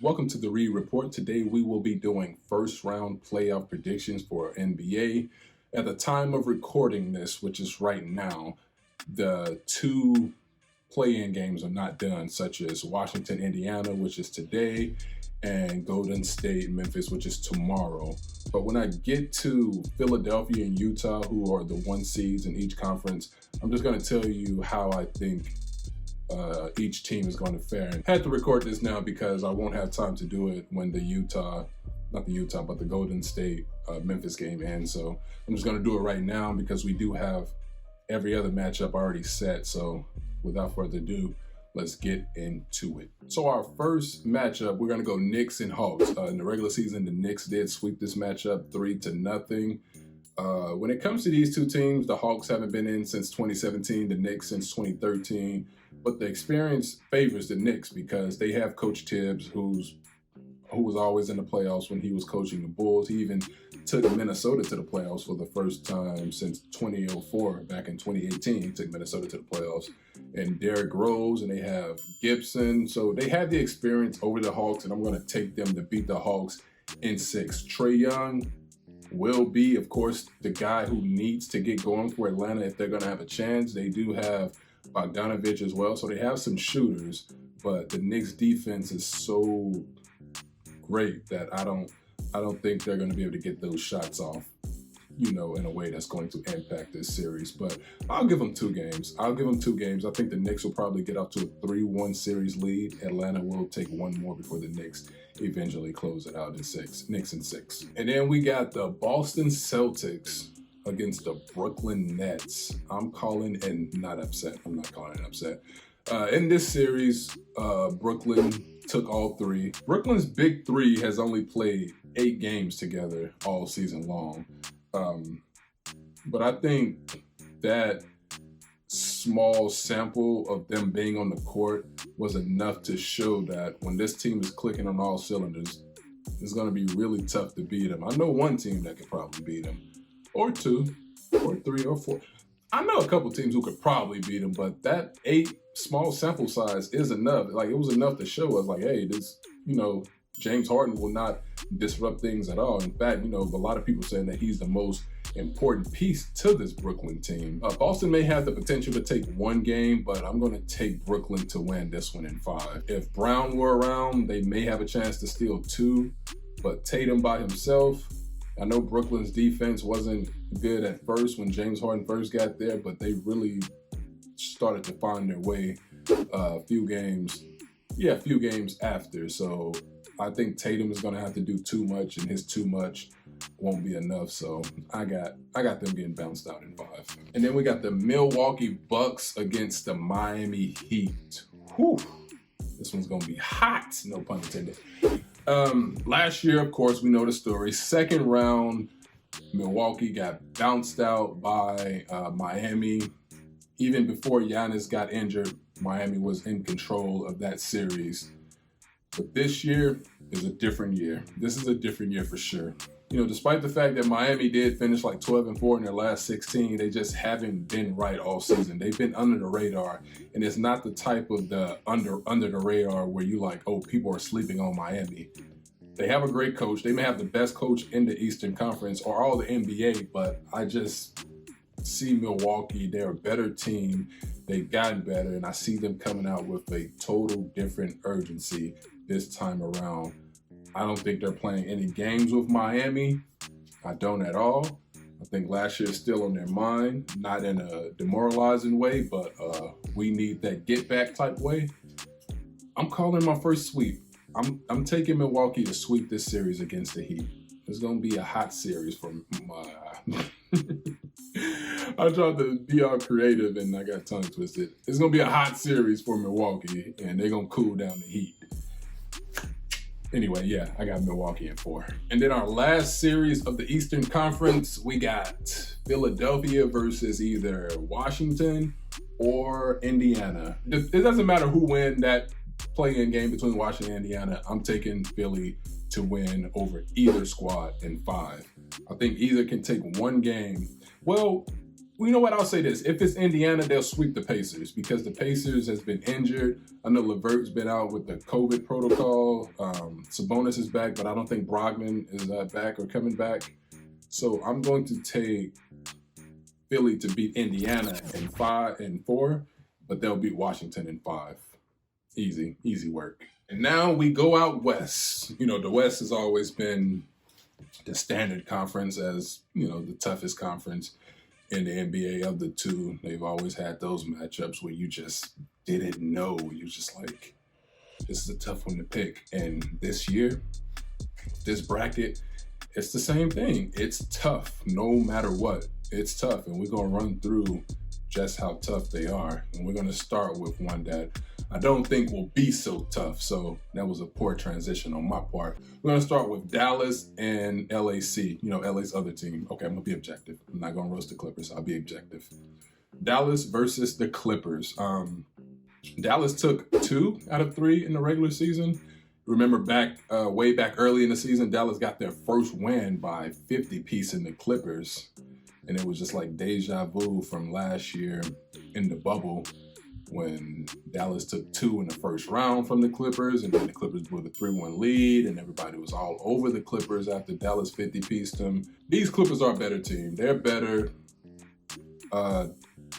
Welcome to the Reed Report. Today we will be doing first round playoff predictions for NBA. At the time of recording this, which is right now, the two play-in games are not done, such as Washington, Indiana, which is today, and Golden State, Memphis, which is tomorrow. But when I get to Philadelphia and Utah, who are the 1 seeds in each conference, I'm just going to tell you how I think each team is going to fare. And I had to record this now because I won't have time to do it when the Golden State Memphis game ends. So I'm just going to do it right now because we do have every other matchup already set. So without further ado, let's get into it. So our first matchup, we're going to go Knicks and Hawks. In the regular season, the Knicks did sweep this matchup 3-0. When it comes to these two teams, the Hawks haven't been in since 2017, the Knicks since 2013. But the experience favors the Knicks because they have Coach Tibbs, who was always in the playoffs when he was coaching the Bulls. He even took Minnesota to the playoffs for the first time since 2004. Back in 2018, he took Minnesota to the playoffs. And Derrick Rose, and they have Gibson. So they have the experience over the Hawks, and I'm going to take them to beat the Hawks in 6. Trae Young will be, of course, the guy who needs to get going for Atlanta if they're going to have a chance. They do have Bogdanovich as well, so they have some shooters, but the Knicks defense is so great that I don't think they're going to be able to get those shots off, in a way that's going to impact this series. But I'll give them 2 games. I think the Knicks will probably get up to a 3-1 series lead. Atlanta will take one more before the Knicks eventually close it out in 6. Knicks in 6. And then we got the Boston Celtics against the Brooklyn Nets. I'm not calling it upset. In this series, Brooklyn took all 3. Brooklyn's big 3 has only played 8 games together all season long. But I think that small sample of them being on the court was enough to show that when this team is clicking on all cylinders, it's going to be really tough to beat them. I know one team that could probably beat them. Or 2, or 3, or 4. I know a couple teams who could probably beat them, but that 8 small sample size is enough. Like, it was enough to show us, like, hey, this, James Harden will not disrupt things at all. In fact, a lot of people saying that he's the most important piece to this Brooklyn team. Boston may have the potential to take 1 game, but I'm going to take Brooklyn to win this one in 5. If Brown were around, they may have a chance to steal 2, but Tatum by himself, I know Brooklyn's defense wasn't good at first when James Harden first got there, but they really started to find their way a few games after. So I think Tatum is going to have to do too much, and his too much won't be enough. So I got them getting bounced out in 5. And then we got the Milwaukee Bucks against the Miami Heat. Whew. This one's going to be hot, no pun intended. Last year, of course, we know the story. Second round, Milwaukee got bounced out by Miami. Even before Giannis got injured, Miami was in control of that series. But this year is a different year. This is a different year for sure. Despite the fact that Miami did finish like 12-4 in their last 16, they just haven't been right all season. They've been under the radar, and it's not the type of the under the radar where you like, oh, people are sleeping on Miami. They have a great coach. They may have the best coach in the Eastern Conference or all the NBA, but I just see Milwaukee. They're a better team. They've gotten better, and I see them coming out with a total different urgency this time around. I don't think they're playing any games with Miami. I don't at all. I think last year is still on their mind, not in a demoralizing way, but we need that get back type way. I'm calling my first sweep. I'm taking Milwaukee to sweep this series against the Heat. It's going to be a hot series for I tried to be all creative and I got tongue twisted. It's going to be a hot series for Milwaukee, and they're going to cool down the Heat. Anyway, yeah, I got Milwaukee in 4. And then our last series of the Eastern Conference, we got Philadelphia versus either Washington or Indiana. It doesn't matter who wins that play-in game between Washington and Indiana. I'm taking Philly to win over either squad in 5. I think either can take 1 game. Well, Well, you know what? I'll say this. If it's Indiana, they'll sweep the Pacers because the Pacers has been injured. I know LeVert's been out with the COVID protocol. Sabonis is back, but I don't think Brogdon is back or coming back. So I'm going to take Philly to beat Indiana in 5 and 4, but they'll beat Washington in 5. Easy work. And now we go out west. You know, the West has always been the standard conference as, you know, the toughest conference in the NBA of the two. They've always had those matchups where you just didn't know. You just like, this is a tough one to pick. And this year, this bracket, it's the same thing. It's tough no matter what. It's tough. And we're going to run through just how tough they are. And we're going to start with one that I don't think will be so tough. So that was a poor transition on my part. We're going to start with Dallas and LAC, you know, LA's other team. Okay, I'm going to be objective. I'm not going to roast the Clippers. I'll be objective. Dallas versus the Clippers. Dallas took 2 out of 3 in the regular season. Remember way back early in the season, Dallas got their first win by 50 piece in the Clippers. And it was just like deja vu from last year in the bubble when Dallas took 2 in the first round from the Clippers, and then the Clippers blew the 3-1 lead, and everybody was all over the Clippers after Dallas 50-pieced them. These Clippers are a better team. They're better. To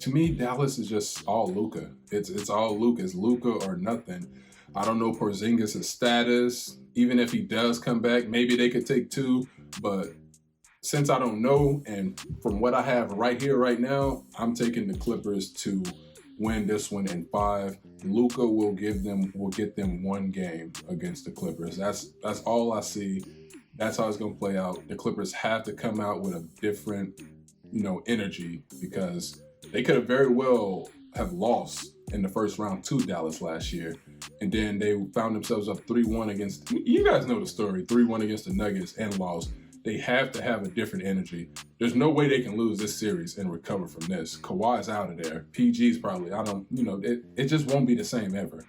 me, Dallas is just all Luka. It's all Luka. It's Luka or nothing. I don't know Porzingis' status. Even if he does come back, maybe they could take 2, but since I don't know, and from what I have right here, right now, I'm taking the Clippers to win this one in 5. Luka will get them 1 game against the Clippers. That's all I see. That's how it's going to play out. The Clippers have to come out with a different, you know, energy because they could have very well have lost in the first round to Dallas last year. And then they found themselves up 3-1 against, you guys know the story, 3-1 against the Nuggets and lost. They have to have a different energy. There's no way they can lose this series and recover from this. Kawhi's out of there. PG's probably, it just won't be the same ever.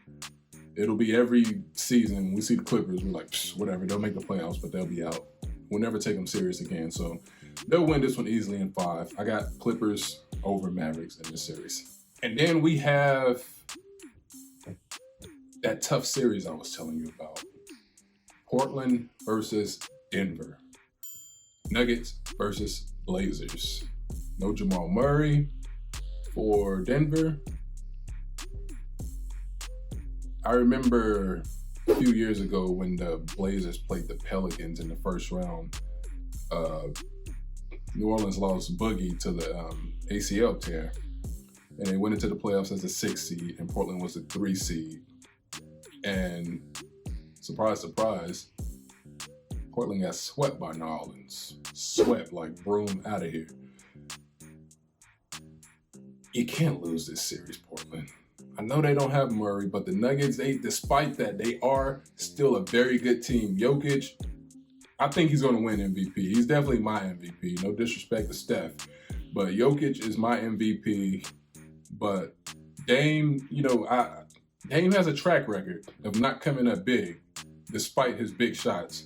It'll be every season we see the Clippers, we're like, whatever, they'll make the playoffs, but they'll be out. We'll never take them serious again. So they'll win this one easily in 5. I got Clippers over Mavericks in this series. And then we have that tough series I was telling you about. Portland versus Denver. Nuggets versus Blazers. No Jamal Murray for Denver. I remember a few years ago when the Blazers played the Pelicans in the first round. New Orleans lost Boogie to the ACL tear. And they went into the playoffs as a 6 seed, and Portland was a 3 seed. And surprise, surprise, Portland got swept by New Orleans. Swept like broom out of here. You can't lose this series, Portland. I know they don't have Murray, but the Nuggets, despite that, they are still a very good team. Jokic, I think he's going to win MVP. He's definitely my MVP. No disrespect to Steph, but Jokic is my MVP. But Dame, Dame has a track record of not coming up big, despite his big shots.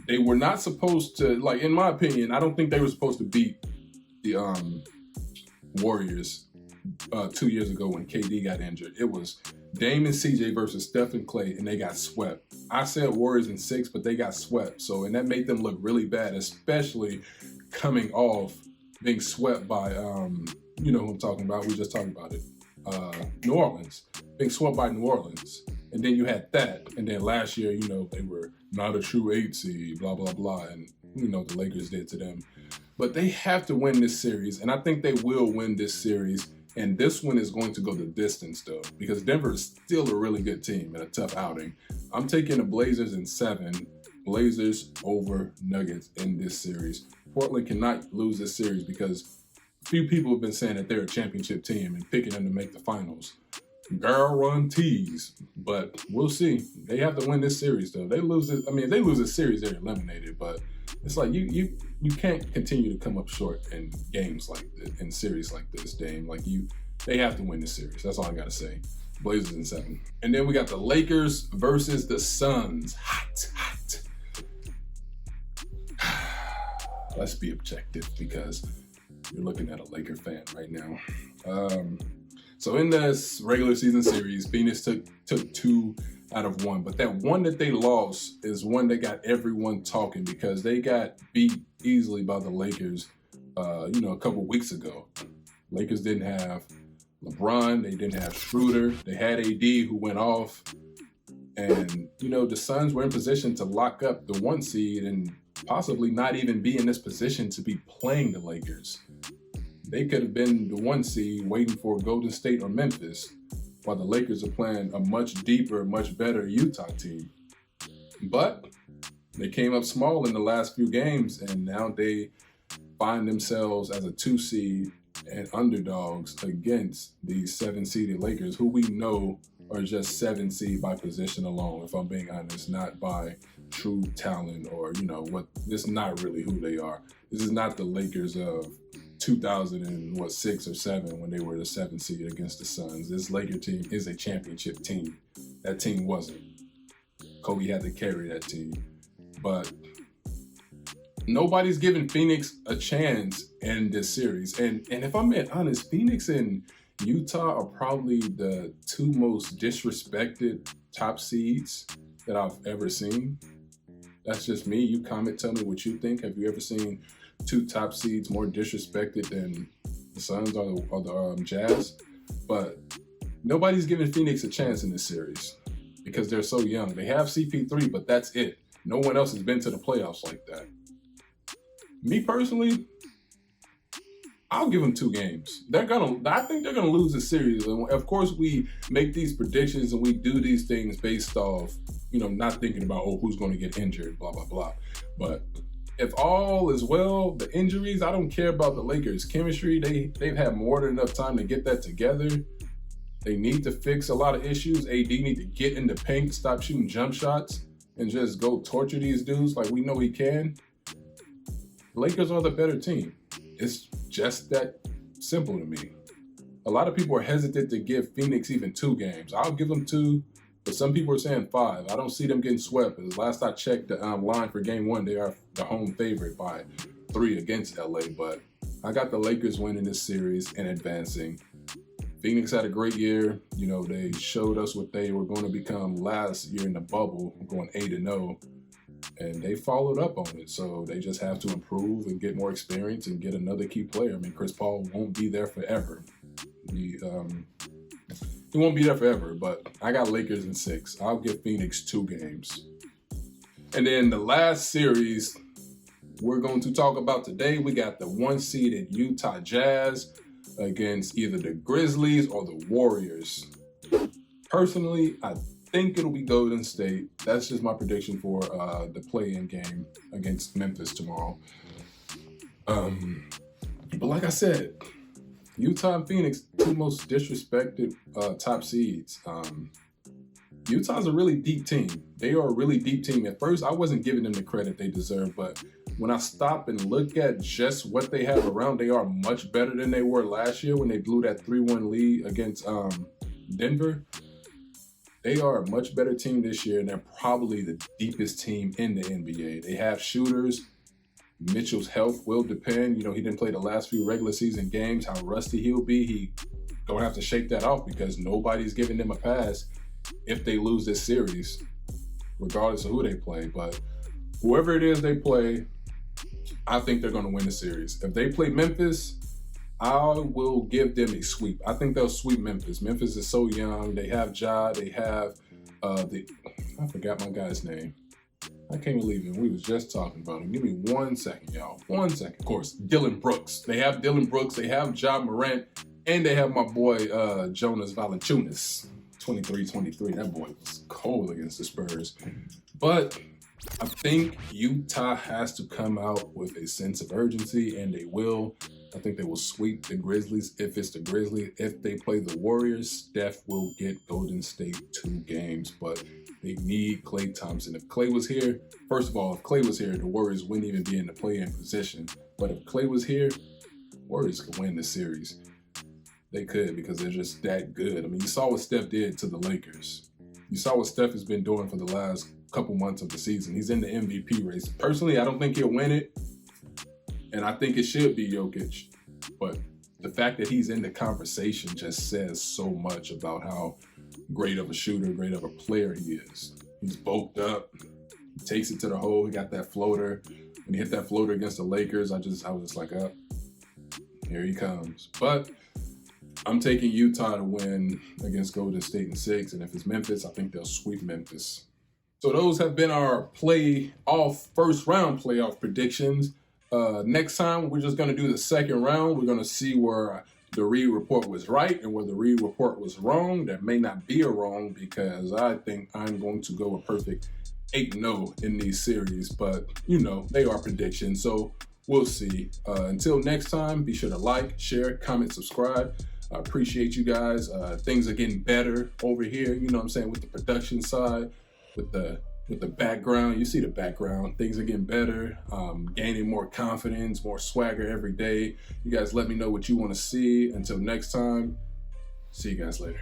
They were not supposed to, in my opinion, I don't think they were supposed to beat the Warriors 2 years ago when KD got injured. It was Dame and CJ versus Steph and Clay, and they got swept. I said Warriors in 6, but they got swept. So, and that made them look really bad, especially coming off being swept by, you know who I'm talking about. We just talked about it. New Orleans. Being swept by New Orleans. And then you had that. And then last year, they were not a true 8 seed, blah, blah, blah. And, the Lakers did to them. But they have to win this series. And I think they will win this series. And this one is going to go the distance, though, because Denver is still a really good team and a tough outing. I'm taking the Blazers in 7. Blazers over Nuggets in this series. Portland cannot lose this series because few people have been saying that they're a championship team and picking them to make the finals. Guarantees. But we'll see. They have to win this series, though. They lose it. I mean, if they lose this series, they're eliminated. But it's like you can't continue to come up short in games like this, in series like this, Dame. They have to win this series. That's all I gotta say. Blazers in 7. And then we got the Lakers versus the Suns. Hot. Let's be objective because you're looking at a Laker fan right now. So in this regular season series, Phoenix took 2 out of 1, but that one that they lost is one that got everyone talking because they got beat easily by the Lakers, a couple weeks ago. Lakers didn't have LeBron, they didn't have Schroeder, they had AD who went off, and the Suns were in position to lock up the 1 seed and possibly not even be in this position to be playing the Lakers. They could have been the 1 seed waiting for Golden State or Memphis, while the Lakers are playing a much deeper, much better Utah team. But they came up small in the last few games, and now they find themselves as a 2 seed and underdogs against these 7-seeded Lakers, who we know are just 7 seed by position alone, if I'm being honest, not by true talent or, what. This is not really who they are. This is not the Lakers of 2006 or 7 when they were the 7th seed against the Suns. This Laker team is a championship team. That team wasn't. Kobe had to carry that team. But nobody's giving Phoenix a chance in this series. And if I'm being honest, Phoenix and Utah are probably the 2 most disrespected top seeds that I've ever seen. That's just me. You comment, tell me what you think. Have you ever seen 2 top seeds more disrespected than the Suns or the Jazz? But nobody's giving Phoenix a chance in this series because they're so young. They have CP3, but that's it. No one else has been to the playoffs like that. Me personally, I'll give them 2 games. I think they're gonna lose the series. And of course, we make these predictions and we do these things based off, not thinking about who's going to get injured, blah blah blah. But if all is well, the injuries, I don't care about the Lakers' chemistry. They've had more than enough time to get that together. They need to fix a lot of issues. AD need to get in the paint, stop shooting jump shots, and just go torture these dudes like we know he can. Lakers are the better team. It's just that simple to me. A lot of people are hesitant to give Phoenix even 2 games. I'll give them 2, but some people are saying 5. I don't see them getting swept. As last I checked the line for game 1, they are the home favorite by 3 against LA, but I got the Lakers winning this series and advancing. Phoenix had a great year. They showed us what they were going to become last year in the bubble, going 8-0. And they followed up on it. So they just have to improve and get more experience and get another key player. I mean, Chris Paul won't be there forever. He won't be there forever, but I got Lakers in 6. I'll give Phoenix 2 games. And then the last series we're going to talk about today, we got the 1-seeded Utah Jazz against either the Grizzlies or the Warriors. Personally, I think it'll be Golden State. That's just my prediction for the play-in game against Memphis tomorrow. But like I said, Utah and Phoenix, 2 most disrespected top seeds. Utah's a really deep team. They are a really deep team. At first, I wasn't giving them the credit they deserve, but when I stop and look at just what they have around, they are much better than they were last year when they blew that 3-1 lead against Denver. They are a much better team this year, and they're probably the deepest team in the NBA. They have shooters. Mitchell's health will depend. He didn't play the last few regular season games. How rusty he'll be, he gonna have to shake that off because nobody's giving them a pass if they lose this series, regardless of who they play. But whoever it is they play, I think they're gonna win the series. If they play Memphis, I will give them a sweep. I think they'll sweep Memphis. Memphis is so young. They have Ja. They have I forgot my guy's name. I can't believe it. We was just talking about him. Give me 1 second, y'all. 1 second. Of course, Dillon Brooks. They have Dillon Brooks. They have Ja Morant. And they have my boy Jonas Valanciunas. 23-23. That boy was cold against the Spurs. But I think Utah has to come out with a sense of urgency, and they will. I think they will sweep the Grizzlies if it's the Grizzlies. If they play the Warriors, Steph will get Golden State 2 games, but they need Klay Thompson. If Klay was here, first of all, if Klay was here, the Warriors wouldn't even be in the play-in position. But if Klay was here, Warriors could win the series. They could because they're just that good. I mean, you saw what Steph did to the Lakers. You saw what Steph has been doing for the last couple months of the season. He's in the MVP race. Personally, I don't think he'll win it. And I think it should be Jokic. But the fact that he's in the conversation just says so much about how great of a shooter, great of a player he is. He's bulked up, he takes it to the hole, he got that floater. When he hit that floater against the Lakers, I was just like, oh, here he comes. But I'm taking Utah to win against Golden State in 6, and if it's Memphis, I think they'll sweep Memphis. So those have been our first round playoff predictions. Next time, we're just going to do the second round. We're going to see where the Reed Report was right and where the Reed Report was wrong. That may not be a wrong, because I think I'm going to go a perfect 8-0 in these series. But, they are predictions, so we'll see. Until next time, be sure to like, share, comment, subscribe. I appreciate you guys. Things are getting better over here, with the production side, with the background. You see the background. Things are getting better, gaining more confidence, more swagger every day. You guys let me know what you want to see. Until next time, see you guys later.